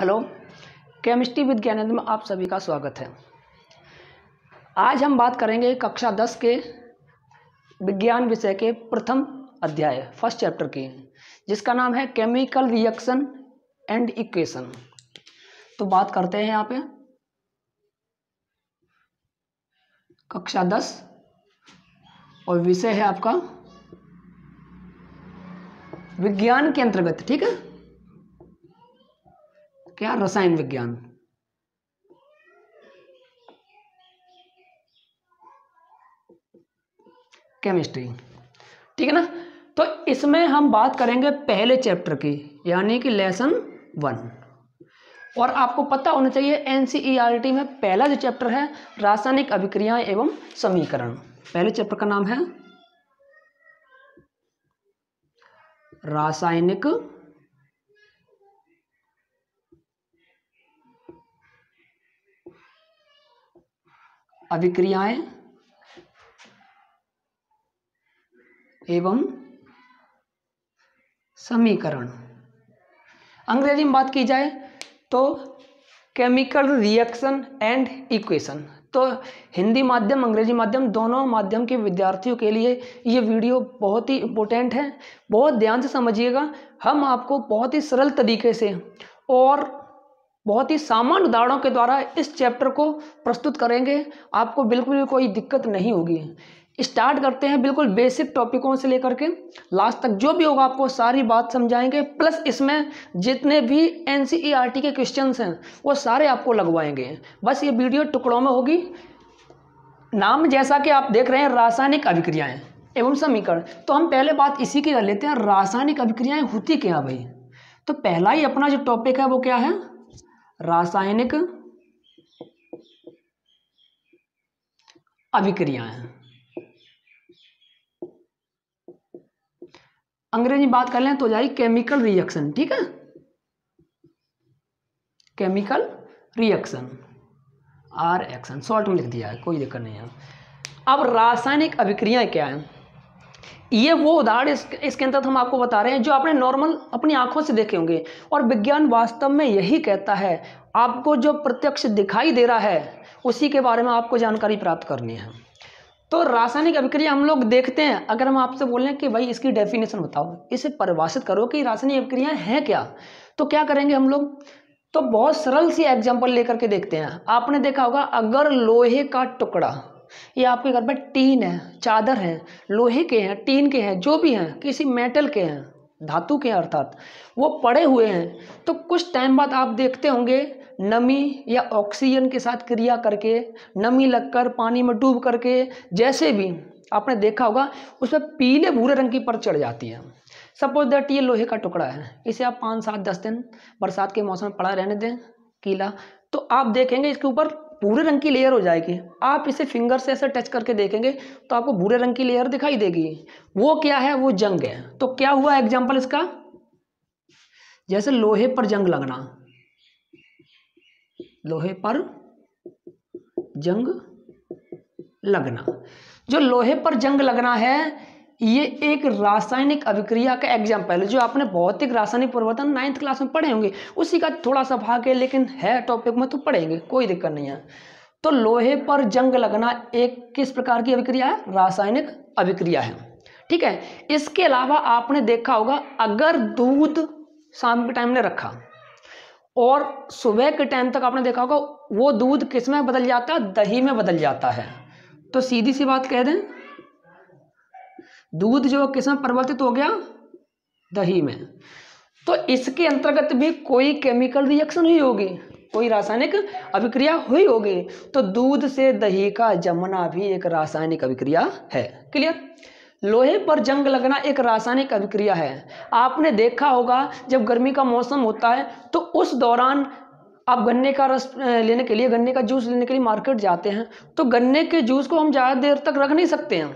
Hello, chemistry with Gyanendra में आप सभी का स्वागत है। आज हम बात करेंगे कक्षा 10 के विज्ञान विषय के प्रथम अध्याय फर्स्ट चैप्टर की, जिसका नाम है केमिकल रिएक्शन एंड इक्वेशन। तो बात करते हैं यहाँ पे कक्षा 10 और विषय है आपका विज्ञान के अंतर्गत, ठीक है, क्या रसायन विज्ञान। केमिस्ट्री, ठीक है ना। तो इसमें हम बात करेंगे पहले चैप्टर की, यानी कि लेसन 1। और आपको पता होना चाहिए एनसीईआरटी में पहला जो चैप्टर है रासायनिक अभिक्रियाएं एवं समीकरण। पहले चैप्टर का नाम है रासायनिक अभिक्रियाएं एवं समीकरण। अंग्रेजी में बात की जाए तो केमिकल रिएक्शन एंड इक्वेशन। तो हिंदी माध्यम अंग्रेजी माध्यम दोनों माध्यम के विद्यार्थियों के लिए ये वीडियो बहुत ही इम्पोर्टेंट है। बहुत ध्यान से समझिएगा। हम आपको बहुत ही सरल तरीके से और बहुत ही सामान्य उदाहरणों के द्वारा इस चैप्टर को प्रस्तुत करेंगे। आपको बिल्कुल भी कोई दिक्कत नहीं होगी। स्टार्ट करते हैं बिल्कुल बेसिक टॉपिकों से लेकर के लास्ट तक, जो भी होगा आपको सारी बात समझाएंगे। प्लस इसमें जितने भी एनसीईआरटी के क्वेश्चंस हैं वो सारे आपको लगवाएंगे। बस ये वीडियो टुकड़ों में होगी। नाम जैसा कि आप देख रहे हैं रासायनिक अभिक्रियाएं एवं समीकरण, तो हम पहले बात इसी की कर लेते हैं। रासायनिक अभिक्रियाएं होती क्या भाई? तो पहला ही अपना जो टॉपिक है वो क्या है? रासायनिक अभिक्रियाएं। अंग्रेजी में बात कर लें तो जाए केमिकल रिएक्शन, ठीक है, chemical reaction, R action short में लिख दिया है, कोई दिक्कत नहीं है। अब रासायनिक अभिक्रियाएं क्या है? ये वो उदाहरण इसके अंदर हम आपको बता रहे हैं जो आपने नॉर्मल अपनी आंखों से देखे होंगे। और विज्ञान वास्तव में यही कहता है, आपको जो प्रत्यक्ष दिखाई दे रहा है उसी के बारे में आपको जानकारी प्राप्त करनी है। तो रासायनिक अभिक्रिया हम लोग देखते हैं। अगर हम आपसे बोलें कि भाई इसकी डेफिनेशन बताओ, इसे परिभाषित करो कि रासायनिक अभिक्रियाएं हैं क्या, तो क्या करेंगे हम लोग? तो बहुत सरल सी एग्जांपल लेकर के देखते हैं। आपने देखा होगा, अगर लोहे का टुकड़ा, ये आपके घर पर टीन है, चादर है, लोहे के हैं, टीन के हैं, जो भी हैं, किसी मेटल के हैं, धातु के हैं अर्थात, वो पड़े हुए हैं, तो कुछ टाइम बाद आप देखते होंगे नमी या ऑक्सीजन के साथ क्रिया करके, नमी लगकर, पानी में डूब करके, जैसे भी आपने देखा होगा, उसमें पीले भूरे रंग की परत चढ़ जाती है। सपोज दैट ये लोहे का टुकड़ा है, इसे आप 5, 7, 10 दिन बरसात के मौसम में पड़ा रहने दें गीला, तो आप देखेंगे इसके ऊपर भूरे रंग की लेयर हो जाएगी। आप इसे फिंगर से ऐसे टच करके देखेंगे तो आपको भूरे रंग की लेयर दिखाई देगी। वो क्या है? वो जंग है। तो क्या हुआ एग्जाम्पल इसका? जैसे लोहे पर जंग लगना, लोहे पर जंग लगना, जो लोहे पर जंग लगना है, ये एक रासायनिक अभिक्रिया का एग्जाम्पल है, जो आपने भौतिक रासायनिक परिवर्तन 9th क्लास में पढ़े होंगे। उसी का थोड़ा सा भाग है, लेकिन है टॉपिक में तो पढ़ेंगे, कोई दिक्कत नहीं है। तो लोहे पर जंग लगना एक किस प्रकार की अभिक्रिया है? रासायनिक अभिक्रिया है, ठीक है। इसके अलावा आपने देखा होगा, अगर दूध शाम के टाइम ने रखा और सुबह के टाइम तक आपने देखा होगा, वो दूध किस में बदल जाता है? दही में बदल जाता है। तो सीधी सी बात कह दें, दूध जो किस में परिवर्तित हो गया? दही में। तो इसके अंतर्गत भी कोई केमिकल रिएक्शन हुई होगी, कोई रासायनिक अभिक्रिया हुई होगी। तो दूध से दही का जमना भी एक रासायनिक अभिक्रिया है। क्लियर? लोहे पर जंग लगना एक रासायनिक अभिक्रिया है। आपने देखा होगा, जब गर्मी का मौसम होता है तो उस दौरान आप गन्ने का रस लेने के लिए, गन्ने का जूस लेने के लिए मार्केट जाते हैं, तो गन्ने के जूस को हम ज़्यादा देर तक रख नहीं सकते हैं।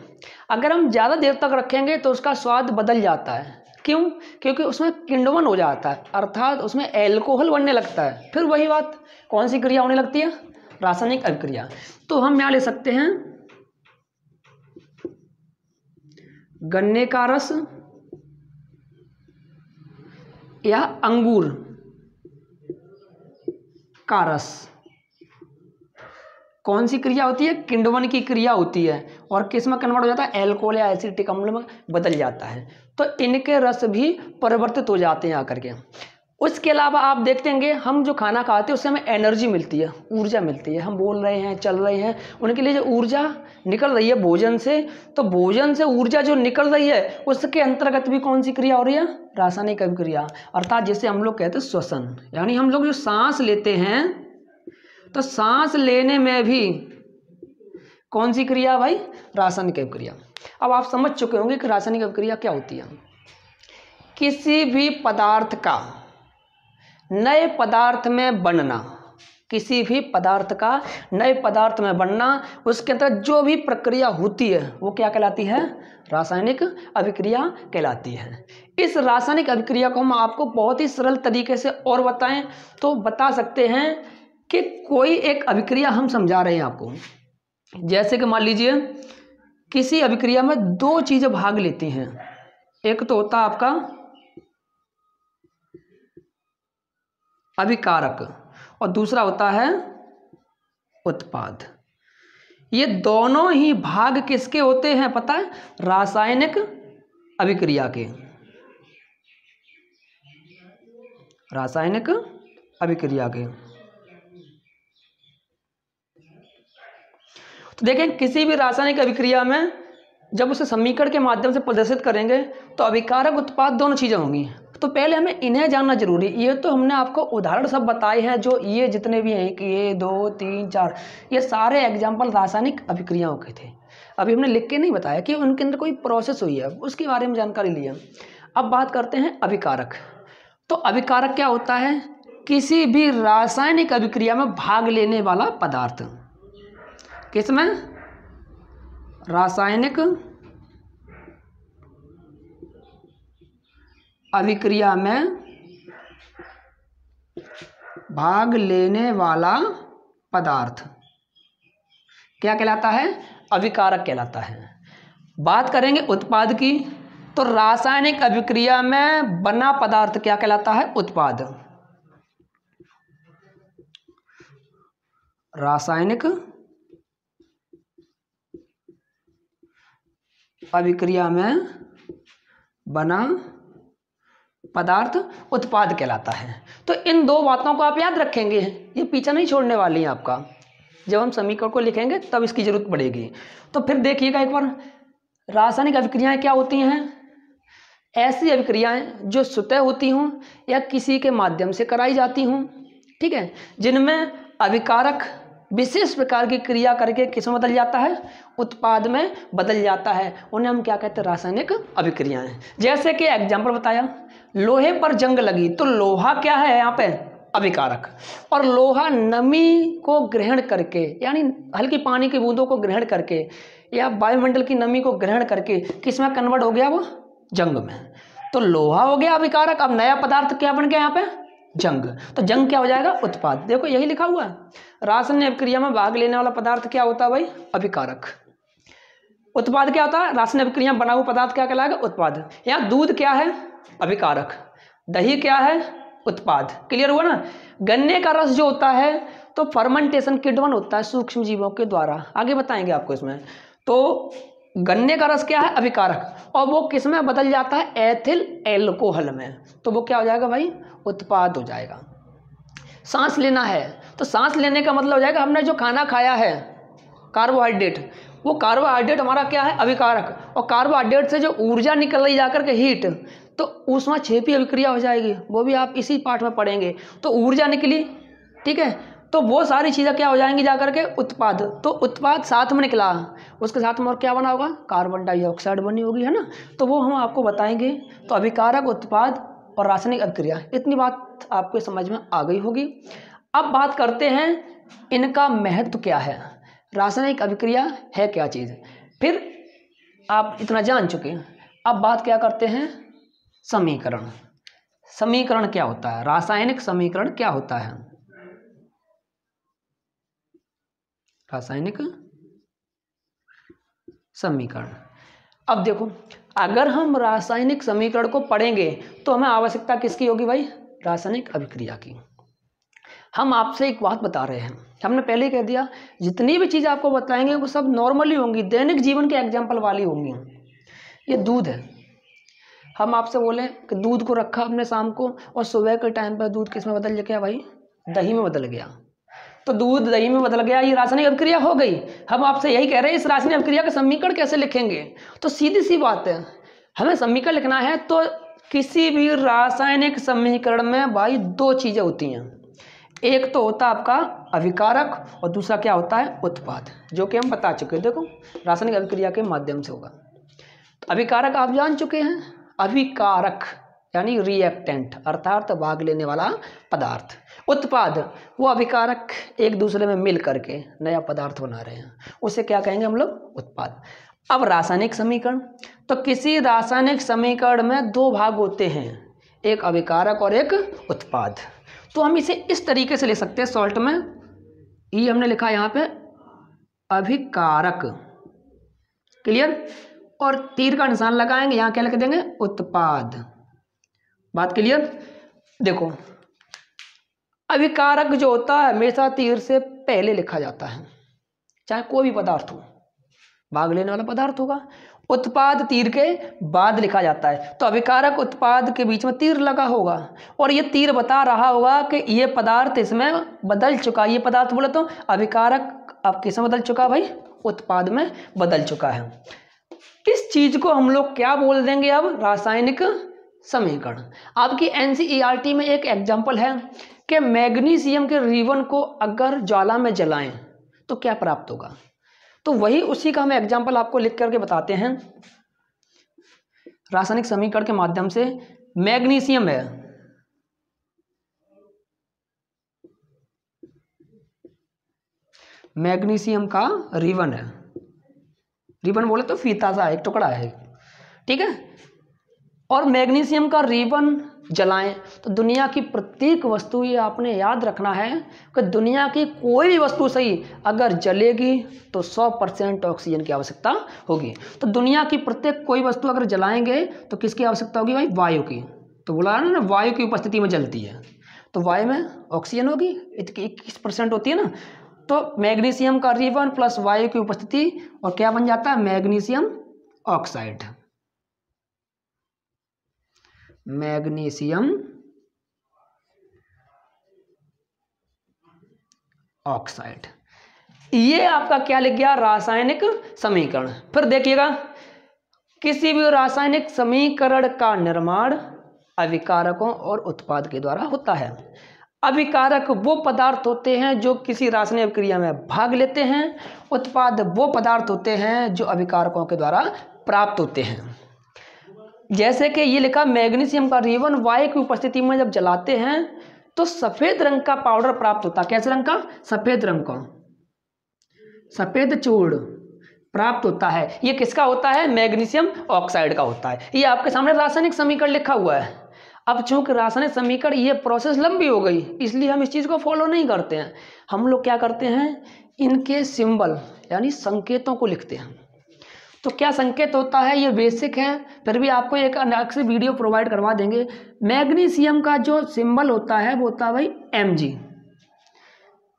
अगर हम ज़्यादा देर तक रखेंगे तो उसका स्वाद बदल जाता है। क्यों? क्योंकि उसमें किण्वन हो जाता है, अर्थात उसमें एल्कोहल बनने लगता है। फिर वही बात, कौन सी क्रिया होने लगती है? रासायनिक अभिक्रिया। तो हम यहाँ ले सकते हैं गन्ने का रस या अंगूर का रस कौन सी क्रिया होती है? किण्वन की क्रिया होती है और किस में कन्वर्ट हो जाता है? एल्कोहल या एसिटिक अम्ल में बदल जाता है। तो इनके रस भी परिवर्तित हो जाते हैं आकर के। उसके अलावा आप देखते होंगे हम जो खाना खाते हैं उससे हमें एनर्जी मिलती है, ऊर्जा मिलती है। हम बोल रहे हैं, चल रहे हैं, उनके लिए जो ऊर्जा निकल रही है भोजन से, तो भोजन से ऊर्जा जो निकल रही है उसके अंतर्गत भी कौन सी क्रिया हो रही है? रासायनिक अभिक्रिया, अर्थात जिसे हम लोग कहते हैं श्वसन। यानी हम लोग जो सांस लेते हैं तो सांस लेने में भी कौन सी क्रिया भाई? रासायनिक अभिक्रिया। अब आप समझ चुके होंगे कि रासायनिक अभिक्रिया क्या होती है। किसी भी पदार्थ का नए पदार्थ में बनना, किसी भी पदार्थ का नए पदार्थ में बनना, उसके अंदर जो भी प्रक्रिया होती है वो क्या कहलाती है? रासायनिक अभिक्रिया कहलाती है। इस रासायनिक अभिक्रिया को हम आपको बहुत ही सरल तरीके से और बताएं तो बता सकते हैं कि कोई एक अभिक्रिया हम समझा रहे हैं आपको। जैसे कि मान लीजिए किसी अभिक्रिया में दो चीजें भाग लेती हैं, एक तो होता है आपका अभिकारक और दूसरा होता है उत्पाद। ये दोनों ही भाग किसके होते हैं पता है? रासायनिक अभिक्रिया के। रासायनिक अभिक्रिया के। तो देखें किसी भी रासायनिक अभिक्रिया में जब उसे समीकरण के माध्यम से प्रदर्शित करेंगे तो अभिकारक उत्पाद दोनों चीजें होंगी। तो पहले हमें इन्हें जानना जरूरी। ये तो हमने आपको उदाहरण सब बताए हैं, जो ये जितने भी हैं कि 1 2 3 4 ये सारे एग्जाम्पल रासायनिक अभिक्रियाओं के थे। अभी हमने लिख के नहीं बताया कि उनके अंदर कोई प्रोसेस हुई है, उसके बारे में जानकारी ली है। अब बात करते हैं अभिकारक। तो अभिकारक क्या होता है? किसी भी रासायनिक अभिक्रिया में भाग लेने वाला पदार्थ। किसमें? रासायनिक अभिक्रिया में भाग लेने वाला पदार्थ क्या कहलाता है? अभिकारक कहलाता है। बात करेंगे उत्पाद की, तो रासायनिक अभिक्रिया में बना पदार्थ क्या कहलाता है? उत्पाद। रासायनिक अभिक्रिया में बना पदार्थ उत्पाद कहलाता है। तो इन दो बातों को आप याद रखेंगे, ये पीछा नहीं छोड़ने वाली है आपका। जब हम समीकरण को लिखेंगे तब इसकी जरूरत पड़ेगी। तो फिर देखिएगा एक बार, रासायनिक अभिक्रियाएं क्या होती हैं? ऐसी अभिक्रियाएं जो स्वतः होती हों या किसी के माध्यम से कराई जाती हों, ठीक है, जिनमें अभिकारक विशेष प्रकार की क्रिया करके किस में बदल जाता है? उत्पाद में बदल जाता है। उन्हें हम क्या कहते हैं? रासायनिक अभिक्रियाएं। जैसे कि एग्जाम्पल बताया, लोहे पर जंग लगी, तो लोहा क्या है यहाँ पे? अभिकारक। और लोहा नमी को ग्रहण करके, यानी हल्की पानी की बूंदों को ग्रहण करके या वायुमंडल की नमी को ग्रहण करके किस में कन्वर्ट हो गया? वो जंग में। तो लोहा हो गया अभिकारक। अब नया पदार्थ क्या बन गया यहाँ पे? जंग। तो जंग क्या हो जाएगा? उत्पाद। देखो यही लिखा हुआ है, रासायनिक अभिक्रिया में भाग लेने वाला पदार्थ क्या होता है भाई? अभिकारक। उत्पाद क्या होता है? रासायनिक अभिक्रिया बना हुआ पदार्थ क्या कहलाएगा? उत्पाद। यहाँ दूध क्या है? अभिकारक। दही क्या है? उत्पाद। क्लियर हुआ ना? गन्ने का रस जो होता है तो फर्मेंटेशन किण्वन होता है सूक्ष्म जीवों के द्वारा, आगे बताएंगे आपको इसमें। तो गन्ने का रस क्या है? अभिकारक। और वो किस में बदल जाता है? एथिल एल्कोहल में। तो वो क्या हो जाएगा भाई? उत्पाद हो जाएगा। सांस लेना है तो सांस लेने का मतलब हो जाएगा हमने जो खाना खाया है कार्बोहाइड्रेट, वो कार्बोहाइड्रेट हमारा क्या है? अभिकारक। और कार्बोहाइड्रेट से जो ऊर्जा निकल रही जाकर के हीट, तो ऊष्मा क्षेपी अभिक्रिया हो जाएगी, वो भी आप इसी पाठ में पढ़ेंगे। तो ऊर्जा निकली, ठीक है, तो वो सारी चीज़ें क्या हो जाएंगी जाकर के? उत्पाद। तो उत्पाद साथ में निकला, उसके साथ में और क्या बना होगा? कार्बन डाइऑक्साइड बनी होगी, है ना? तो वो हम आपको बताएंगे। तो अभिकारक, उत्पाद और रासायनिक अभिक्रिया, इतनी बात आपके समझ में आ गई होगी। अब बात करते हैं इनका महत्व क्या है, रासायनिक अभिक्रिया है क्या चीज़। फिर आप इतना जान चुके हैं, अब बात क्या करते हैं? समीकरण। समीकरण क्या होता है? रासायनिक समीकरण क्या होता है? रासायनिक समीकरण। अब देखो, अगर हम रासायनिक समीकरण को पढ़ेंगे तो हमें आवश्यकता किसकी होगी भाई? रासायनिक अभिक्रिया की। हम आपसे एक बात बता रहे हैं, हमने पहले कह दिया जितनी भी चीज़ आपको बताएंगे वो सब नॉर्मली होंगी, दैनिक जीवन के एग्जाम्पल वाली होंगी। ये दूध है, हम आपसे बोलें कि दूध को रखा हमने शाम को और सुबह के टाइम पर दूध किस में बदल गया भाई? दही में बदल गया। तो दूध दही में बदल गया, ये रासायनिक अभिक्रिया हो गई। हम आपसे यही कह रहे हैं इस रासायनिक अभिक्रिया का समीकरण कैसे लिखेंगे? तो सीधी सी बात है, हमें समीकरण लिखना है तो किसी भी रासायनिक समीकरण में भाई दो चीज़ें होती हैं, एक तो होता है आपका अभिकारक और दूसरा क्या होता है? उत्पाद, जो कि हम बता चुके हैं। देखो रासायनिक अभिक्रिया के माध्यम से होगा। तो अभिकारक आप जान चुके हैं, अभिकारक यानी रिएक्टेंट अर्थात भाग लेने वाला पदार्थ। उत्पाद वो अभिकारक एक दूसरे में मिल करके नया पदार्थ बना रहे हैं, उसे क्या कहेंगे हम लोग? उत्पाद। अब रासायनिक समीकरण, तो किसी रासायनिक समीकरण में दो भाग होते हैं, एक अभिकारक और एक उत्पाद। तो हम इसे इस तरीके से लिख सकते हैं, सॉल्ट में ये हमने लिखा यहाँ पे अभिकारक, क्लियर, और तीर का निशान लगाएंगे, यहाँ क्या लिख देंगे? उत्पाद। बात क्लियर? देखो अभिकारक जो होता है हमेशा तीर से पहले लिखा जाता है, चाहे कोई भी पदार्थ हो, भाग लेने वाला पदार्थ होगा। उत्पाद तीर के बाद लिखा जाता है। तो अभिकारक उत्पाद के बीच में तीर लगा होगा और ये तीर बता रहा होगा कि ये पदार्थ इसमें बदल चुका। ये पदार्थ बोले तो अभिकारक अब किस में बदल चुका भाई? उत्पाद में बदल चुका है। इस चीज को हम लोग क्या बोल देंगे अब? रासायनिक समीकरण। आपकी एनसीईआरटी में एक एग्जाम्पल है कि मैग्नीशियम के रिबन को अगर ज्वाला में जलाएं तो क्या प्राप्त होगा। तो वही उसी का हम एग्जाम्पल आपको लिख करके बताते हैं रासायनिक समीकरण के माध्यम से। मैग्नीशियम है, मैग्नीशियम का रिबन है, रिबन बोले तो फीता सा एक टुकड़ा है, ठीक है। और मैग्नीशियम का रिबन जलाएं तो दुनिया की प्रत्येक वस्तु, ये आपने याद रखना है कि दुनिया की कोई भी वस्तु सही अगर जलेगी तो 100% ऑक्सीजन की आवश्यकता होगी। तो दुनिया की प्रत्येक कोई वस्तु अगर जलाएंगे तो किसकी आवश्यकता होगी भाई? वायु की। तो बोला ना वायु की उपस्थिति में जलती है, तो वायु में ऑक्सीजन होगी 21% होती है ना। तो मैग्नीशियम का रिबन प्लस वायु की उपस्थिति और क्या बन जाता है? Magnesium oxide. मैग्नीशियम ऑक्साइड, ये आपका क्या लिख गया? रासायनिक समीकरण। फिर देखिएगा, किसी भी रासायनिक समीकरण का निर्माण अभिकारकों और उत्पाद के द्वारा होता है। अभिकारक वो पदार्थ होते हैं जो किसी रासायनिक अभिक्रिया में भाग लेते हैं, उत्पाद वो पदार्थ होते हैं जो अभिकारकों के द्वारा प्राप्त होते हैं। जैसे कि ये लिखा, मैग्नीशियम का रिबन वायु की उपस्थिति में जब जलाते हैं तो सफेद रंग का पाउडर प्राप्त होता है। कैसे रंग का? सफेद रंग का, सफेद चूर्ण प्राप्त होता है। ये किसका होता है? मैग्नीशियम ऑक्साइड का होता है। ये आपके सामने रासायनिक समीकरण लिखा हुआ है। अब चूंकि रासायनिक समीकरण ये प्रोसेस लंबी हो गई, इसलिए हम इस चीज़ को फॉलो नहीं करते हैं। हम लोग क्या करते हैं? इनके सिंबल यानी संकेतों को लिखते हैं। तो क्या संकेत होता है? ये बेसिक है, फिर भी आपको एक अलग से वीडियो प्रोवाइड करवा देंगे। मैग्नीशियम का जो सिंबल होता है वो होता है भाई Mg,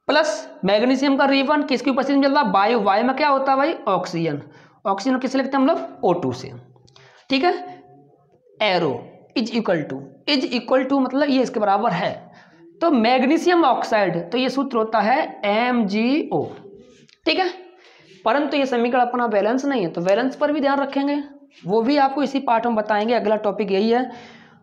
प्लस मैग्नीशियम का रिबन किसकी उपस्थिति में चल रहा? वायु। वायु में क्या होता है भाई? ऑक्सीजन। ऑक्सीजन किससे लिखते हैं हम लोग? O2 से, ठीक है। एरो इज इक्वल टू मतलब ये इसके बराबर है। तो मैग्नीशियम ऑक्साइड, तो ये सूत्र होता है MgO, ठीक है। परंतु ये समीकरण अपना बैलेंस नहीं है, तो बैलेंस पर भी ध्यान रखेंगे, वो भी आपको इसी पार्ट में बताएंगे। अगला टॉपिक यही है।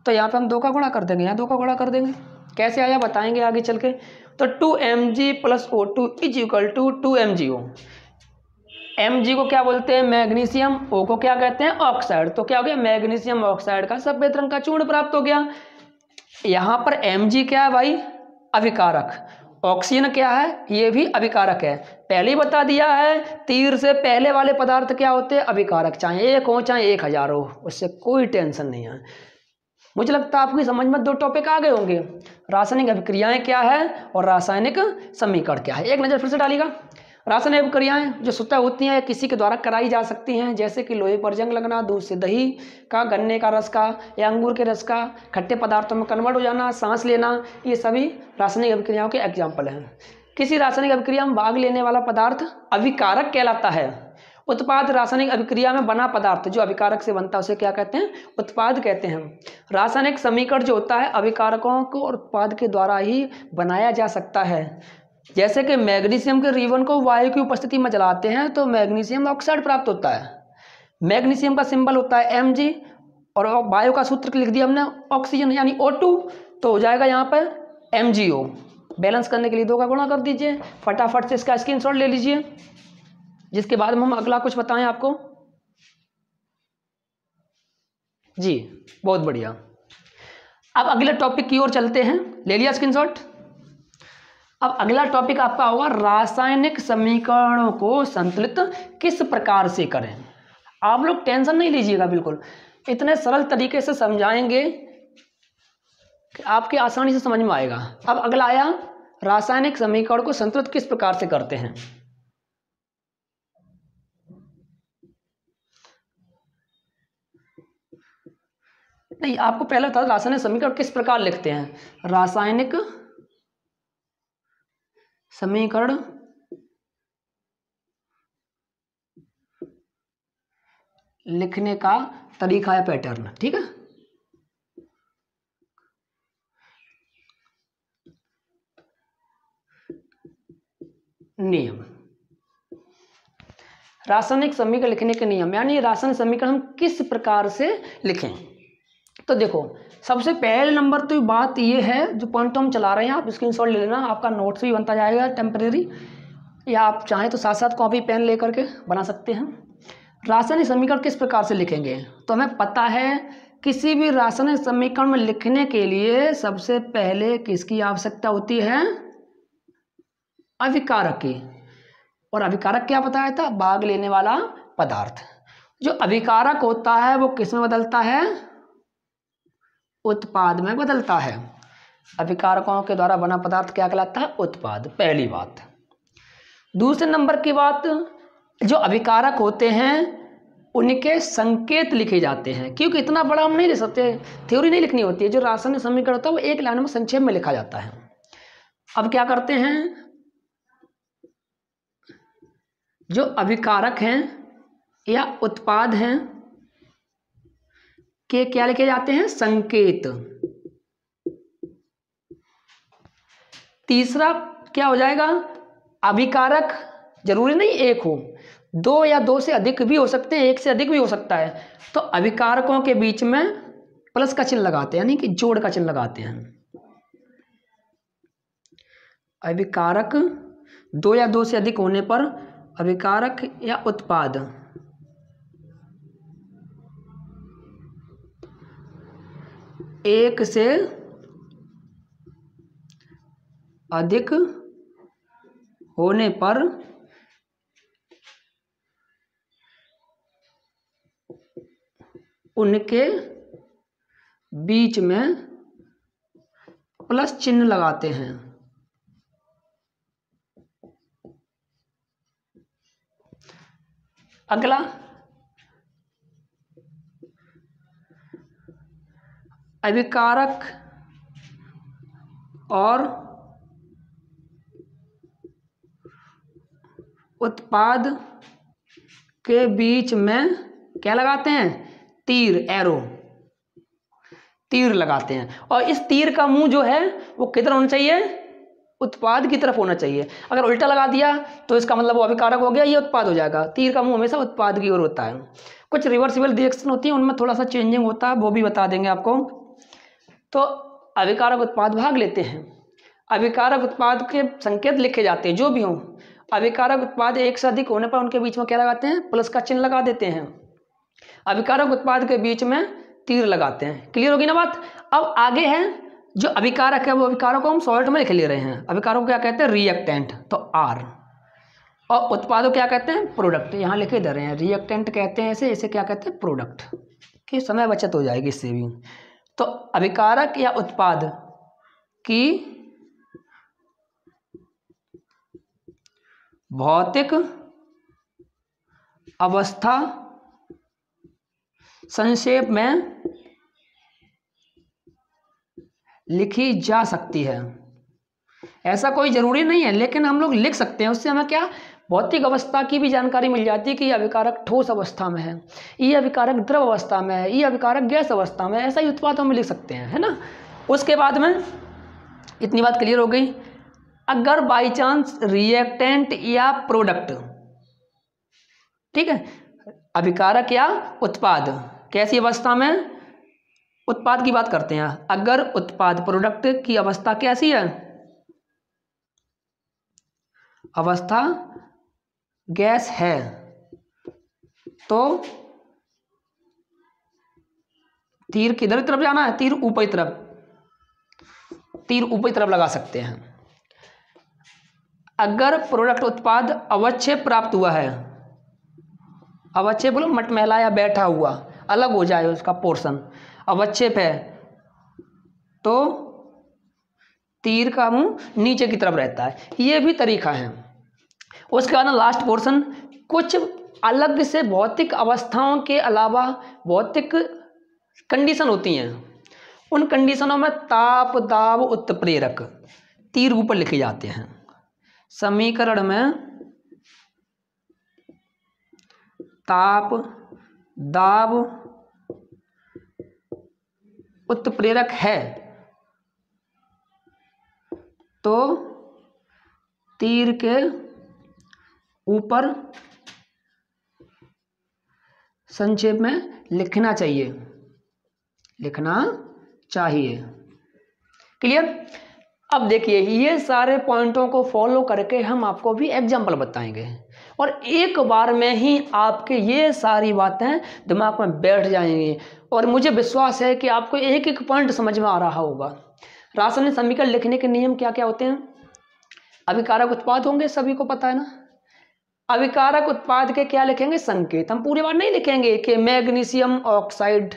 तो यहाँ पे हम 2 का गुणा कर देंगे, यहाँ 2 का गुणा कर देंगे। कैसे आया बताएंगे आगे चल के। तो 2Mg + O2 is equal to 2MgO। Mg को क्या बोलते हैं? मैग्नीशियम। O को क्या कहते हैं? ऑक्साइड। तो क्या हो गया? मैग्नीशियम ऑक्साइड का सफेद रंग का चूर्ण प्राप्त हो गया। यहाँ पर Mg क्या है भाई? अभिकारक। ऑक्सीजन क्या है? ये भी अभिकारक है। पहले ही बता दिया है, तीर से पहले वाले पदार्थ क्या होते हैं? अभिकारक। चाहे 1 हो चाहे 1000 हो, उससे कोई टेंशन नहीं है। मुझे लगता है आपकी समझ में 2 टॉपिक आ गए होंगे, रासायनिक अभिक्रियाएं क्या है और रासायनिक समीकरण क्या है। एक नज़र फिर से डालिएगा। रासायनिक अभिक्रियाएं जो स्वतः होती हैं किसी के द्वारा कराई जा सकती हैं, जैसे कि लोहे पर जंग लगना, दूध से दही का, गन्ने का रस का या अंगूर के रस का खट्टे पदार्थों में कन्वर्ट हो जाना, सांस लेना, ये सभी रासायनिक अभिक्रियाओं के एग्जाम्पल हैं। किसी रासायनिक अभिक्रिया में भाग लेने वाला पदार्थ अभिकारक कहलाता है। उत्पाद रासायनिक अभिक्रिया में बना पदार्थ जो अभिकारक से बनता है उसे क्या कहते हैं? उत्पाद कहते हैं। रासायनिक समीकरण जो होता है अभिकारकों को और उत्पाद के द्वारा ही बनाया जा सकता है। जैसे कि मैग्नीशियम के रिबन को वायु की उपस्थिति में जलाते हैं तो मैग्नीशियम ऑक्साइड प्राप्त होता है। मैग्नीशियम का सिंबल होता है Mg और वायु का सूत्र लिख दिया हमने ऑक्सीजन यानी O2, तो हो जाएगा यहाँ पर MgO। बैलेंस करने के लिए 2 का गुणा कर दीजिए। फटाफट से इसका स्क्रीनशॉट ले लीजिए, जिसके बाद हम अगला कुछ बताएं आपको। जी बहुत बढ़िया। अब अगले टॉपिक की ओर चलते हैं। ले लिया स्क्रीनशॉट? अब अगला टॉपिक आपका होगा रासायनिक समीकरणों को संतुलित किस प्रकार से करें। आप लोग टेंशन नहीं लीजिएगा, बिल्कुल इतने सरल तरीके से समझाएंगे कि आपके आसानी से समझ में आएगा। अब अगला आया रासायनिक समीकरण को संतुलित किस प्रकार से करते हैं। नहीं, आपको पहले बता रासायनिक समीकरण किस प्रकार लिखते हैं। रासायनिक समीकरण लिखने का तरीका है, पैटर्न, ठीक है। नियम, रासायनिक समीकरण लिखने के नियम, यानी रासायनिक समीकरण हम किस प्रकार से लिखें। तो देखो सबसे पहले नंबर तो बात ये है, जो पॉइंट हम चला रहे हैं आप स्क्रीनशॉट ले लेना, आपका नोट्स भी बनता जाएगा टेम्परेरी, या आप चाहें तो साथ साथ कॉपी पेन लेकर के बना सकते हैं। रासायनिक समीकरण किस प्रकार से लिखेंगे, तो हमें पता है किसी भी रासायनिक समीकरण में लिखने के लिए सबसे पहले किसकी आवश्यकता होती है, अभिकारक की। और अभिकारक क्या बताया था, भाग लेने वाला पदार्थ। जो अभिकारक होता है वो किस में बदलता है, उत्पाद में बदलता है। अभिकारकों के द्वारा बना पदार्थ क्या कहलाता है, उत्पाद, पहली बात। दूसरे नंबर की बात, जो अभिकारक होते हैं उनके संकेत लिखे जाते हैं, क्योंकि इतना बड़ा हम नहीं ले सकते, थ्योरी नहीं लिखनी होती है। जो रासायनिक समीकरण होता है वो एक लाइन में संक्षेप में लिखा जाता है। अब क्या करते हैं, जो अभिकारक हैं या उत्पाद हैं के क्या लिखे जाते हैं, संकेत। तीसरा क्या हो जाएगा, अभिकारक जरूरी नहीं एक हो, 2 या 2 से अधिक भी हो सकते हैं, 1 से अधिक भी हो सकता है। तो अभिकारकों के बीच में प्लस का चिन्ह लगाते हैं, यानी कि जोड़ का चिन्ह लगाते हैं। अभिकारक 2 या 2 से अधिक होने पर अभिकारक या उत्पाद एक से अधिक होने पर उनके बीच में प्लस चिन्ह लगाते हैं। अगला, अभिकारक और उत्पाद के बीच में क्या लगाते हैं, तीर, एरो, तीर लगाते हैं। और इस तीर का मुंह जो है वो किधर होना चाहिए, उत्पाद की तरफ होना चाहिए। अगर उल्टा लगा दिया तो इसका मतलब वो अभिकारक हो गया, ये उत्पाद हो जाएगा। तीर का मुंह हमेशा उत्पाद की ओर होता है। कुछ रिवर्सिबल रिएक्शन होती है, उनमें थोड़ा सा चेंजिंग होता है, वो भी बता देंगे आपको। तो अभिकारक उत्पाद भाग लेते हैं। अभिकारक उत्पाद के संकेत लिखे जाते हैं, जो भी हों। अभिकारक उत्पाद एक से अधिक होने पर उनके बीच में क्या लगाते हैं, प्लस का चिन्ह लगा देते हैं। अभिकारक उत्पाद के बीच में तीर लगाते हैं। क्लियर होगी ना बात। अब आगे है जो अभिकारक है, वो अभिकारक को हम शॉर्ट में लिख ले रहे हैं। अभिकारक को क्या कहते हैं, रिएक्टेंट, तो आर। और उत्पादों क्या कहते हैं, प्रोडक्ट, यहाँ लिखे दे रहे हैं। रिएक्टेंट कहते हैं इसे क्या कहते हैं, प्रोडक्ट। कि समय बचत हो जाएगी इससे भी। तो अभिकारक या उत्पाद की भौतिक अवस्था संक्षेप में लिखी जा सकती है। ऐसा कोई जरूरी नहीं है, लेकिन हम लोग लिख सकते हैं। उससे हमें क्या, भौतिक अवस्था की भी जानकारी मिल जाती है कि यह अभिकारक ठोस अवस्था में है, ये अभिकारक द्रव अवस्था में है, ये अभिकारक गैस अवस्था में है। ऐसा ही उत्पाद हम लिख सकते हैं, है ना। उसके बाद में इतनी बात क्लियर हो गई। अगर बाई चांस रिएक्टेंट या प्रोडक्ट, ठीक है, अभिकारक या उत्पाद कैसी अवस्था में, उत्पाद की बात करते हैं। अगर उत्पाद प्रोडक्ट की अवस्था कैसी है, अवस्था गैस है, तो तीर किधर की तरफ जाना है, तीर ऊपर की तरफ, तीर ऊपर की तरफ लगा सकते हैं। अगर प्रोडक्ट उत्पाद अवक्षेप प्राप्त हुआ है, अवक्षेप बोलो मटमैला या बैठा हुआ, अलग हो जाए उसका पोर्शन, अवक्षेप है, तो तीर का मुंह नीचे की तरफ रहता है। ये भी तरीका है। उसके बाद लास्ट पोर्शन, कुछ अलग से भौतिक अवस्थाओं के अलावा भौतिक कंडीशन होती हैं। उन कंडीशनों में ताप, दाब, उत्प्रेरक तीर ऊपर लिखे जाते हैं। समीकरण में ताप, दाब, उत्प्रेरक है, तो तीर के ऊपर संक्षेप में लिखना चाहिए, लिखना चाहिए। क्लियर। अब देखिए, ये सारे पॉइंटों को फॉलो करके हम आपको भी एग्जाम्पल बताएंगे, और एक बार में ही आपके ये सारी बातें दिमाग में बैठ जाएंगी, और मुझे विश्वास है कि आपको एक एक पॉइंट समझ में आ रहा होगा। रासायनिक समीकरण लिखने के नियम क्या क्या होते हैं। अभिकारक उत्पाद होंगे, सभी को पता है ना। अभिकारक उत्पाद के क्या लिखेंगे, संकेत। हम पूरी बात नहीं लिखेंगे कि magnesium oxide,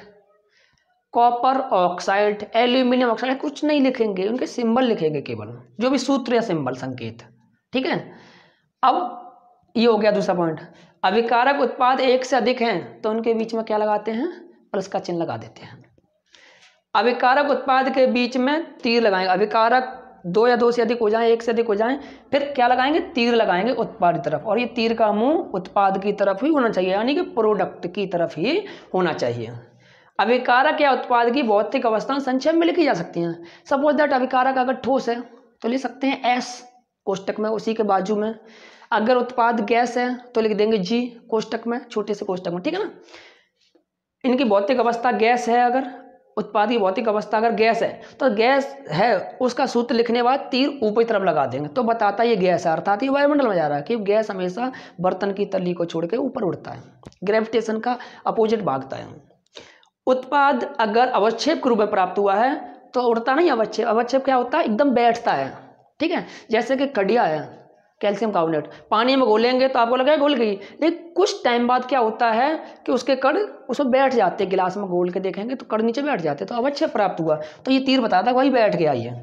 copper oxide, aluminium oxide, कुछ नहीं लिखेंगे, उनके सिंबल लिखेंगे केवल, जो भी सूत्र या सिंबल, संकेत। ठीक है। अब ये हो गया दूसरा पॉइंट। अभिकारक उत्पाद एक से अधिक हैं तो उनके बीच में क्या लगाते हैं, प्लस का चिन्ह लगा देते हैं। अभिकारक उत्पाद के बीच में तीर लगाएंगे। अभिकारक दो या दो से अधिक हो जाए, एक से अधिक हो जाए, फिर क्या लगाएंगे, तीर लगाएंगे उत्पाद की तरफ, और ये तीर का मुंह उत्पाद की तरफ ही होना चाहिए, यानी कि प्रोडक्ट की तरफ ही होना चाहिए। अभिकारक या उत्पाद की भौतिक अवस्था संक्षेप में लिखी जा सकती हैं। सपोज दैट अभिकारक अगर ठोस है तो लिख सकते हैं एस कोष्टक में, उसी के बाजू में। अगर उत्पाद गैस है तो लिख देंगे जी कोष्टक में, छोटे से कोष्टक में, ठीक है ना। इनकी भौतिक अवस्था गैस है, अगर उत्पाद की भौतिक अवस्था अगर गैस है तो गैस है, उसका सूत्र लिखने के बाद तीर ऊपर की तरफ लगा देंगे तो बताता है ये गैस है, अर्थात ये वायुमंडल में जा रहा है। कि गैस हमेशा बर्तन की तली को छोड़ के ऊपर उड़ता है, ग्रेविटेशन का अपोजिट भागता है। उत्पाद अगर अवक्षेप के रूप में प्राप्त हुआ है तो उड़ता नहीं, अवक्षेप। अवक्षेप क्या होता है, एकदम बैठता है। ठीक है, जैसे कि कड़िया है, कैल्शियम कार्बोनेट, पानी में घोलेंगे तो आपको लगेगा घुल गई, लेकिन कुछ टाइम बाद क्या होता है कि उसके कण उसमें बैठ जाते हैं। गिलास में घोल के देखेंगे तो कण नीचे बैठ जाते हैं, तो अवक्षेप प्राप्त हुआ, तो ये तीर बताता है वही बैठ गया। ये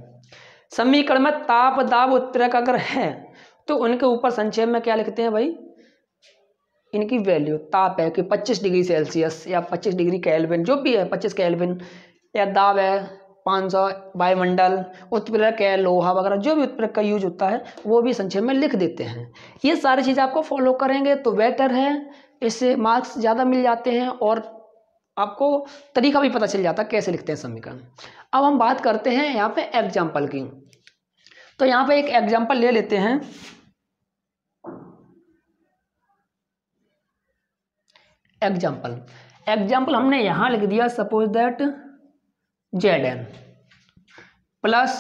समीकरण में ताप, दाब, उत्प्रेरक अगर है तो उनके ऊपर संक्षेप में क्या लिखते हैं भाई, इनकी वैल्यू। ताप है कि 25 डिग्री सेल्सियस या 25 डिग्री केल्विन, जो भी है 25 केल्विन, या दाब है 500 वायुमंडल, उत्प्रेरक है लोहा वगैरह, जो भी उत्प्रेरक का यूज होता है वो भी संक्षेप में लिख देते हैं। ये सारी चीज़ें आपको फॉलो करेंगे तो बेटर है, इससे मार्क्स ज़्यादा मिल जाते हैं और आपको तरीका भी पता चल जाता है कैसे लिखते हैं समीकरण। अब हम बात करते हैं यहाँ पे एग्जाम्पल की। तो यहाँ पे एक एग्जाम्पल ले लेते हैं। एग्जाम्पल हमने यहाँ लिख दिया, suppose that Zn plus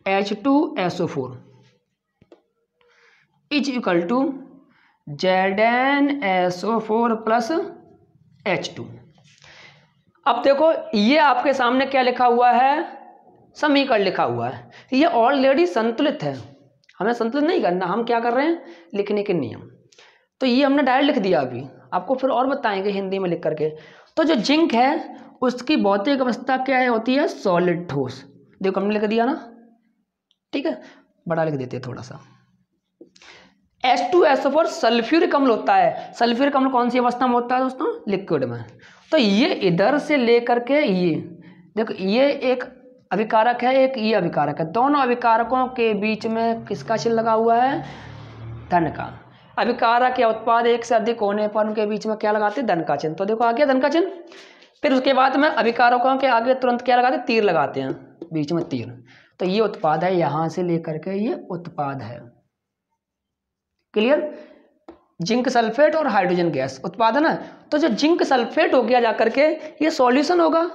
H2SO4 is equal to ZnSO4 plus H2। अब देखो ये आपके सामने क्या लिखा हुआ है, समीकरण लिखा हुआ है। ये ऑलरेडी संतुलित है, हमें संतुलित नहीं करना, हम क्या कर रहे हैं, लिखने के नियम। तो ये हमने डायरेक्ट लिख दिया, अभी आपको फिर और बताएंगे हिंदी में लिख करके। तो जो जिंक है उसकी भौतिक अवस्था क्या है, होती है सॉलिड, ठोस। देखो हमने लिख दिया ना, ठीक है, बड़ा लिख देते हैं थोड़ा सा। H2SO4 सल्फ्यूरिक अम्ल होता है। सल्फ्यूरिक अम्ल कौन सी अवस्था में होता है दोस्तों? लिक्विड में। तो ये इधर से लेकर के ये देखो, ये एक अभिकारक है, एक ये अभिकारक है, दोनों अभिकारकों के बीच में किसका चिन्ह लगा हुआ है? धन का। अभिकारक या उत्पाद एक से अधिक होने पर उनके बीच में क्या लगाते हैं? धन का चिन्ह। तो देखो आ गया धन का चिन्ह। फिर उसके बाद में अभिकारकों के आगे तुरंत क्या लगाते हैं? तीर लगाते हैं, बीच में तीर। तो ये उत्पाद है, यहां से लेकर के ये उत्पाद है। क्लियर? जिंक सल्फेट और हाइड्रोजन गैस उत्पाद है ना। तो जो जिंक सल्फेट हो गया जाकर के ये सॉल्यूशन होगा,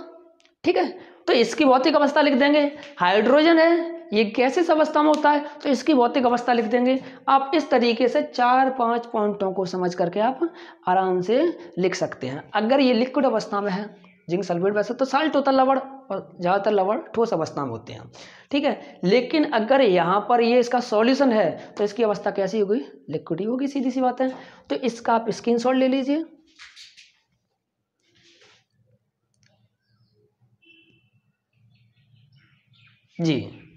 ठीक है। तो इसकी भौतिक अवस्था लिख देंगे, हाइड्रोजन है, ये गैसेस अवस्था में होता है, तो इसकी भौतिक अवस्था लिख देंगे। आप इस तरीके से 4-5 पॉइंटों को समझ करके आप आराम से लिख सकते हैं। अगर ये लिक्विड अवस्था में है जिंक सल्फेट, वैसे तो साल्ट होता है लवण, और ज़्यादातर लवण ठोस अवस्था में होते हैं, ठीक है। लेकिन अगर यहाँ पर ये इसका सॉल्यूशन है तो इसकी अवस्था कैसी होगी? लिक्विड ही होगी, सीधी सी बात है। तो इसका आप स्क्रीनशॉट ले लीजिए। जी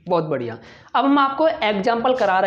बहुत बढ़िया। अब हम आपको एग्जाम्पल करा रहे हैं।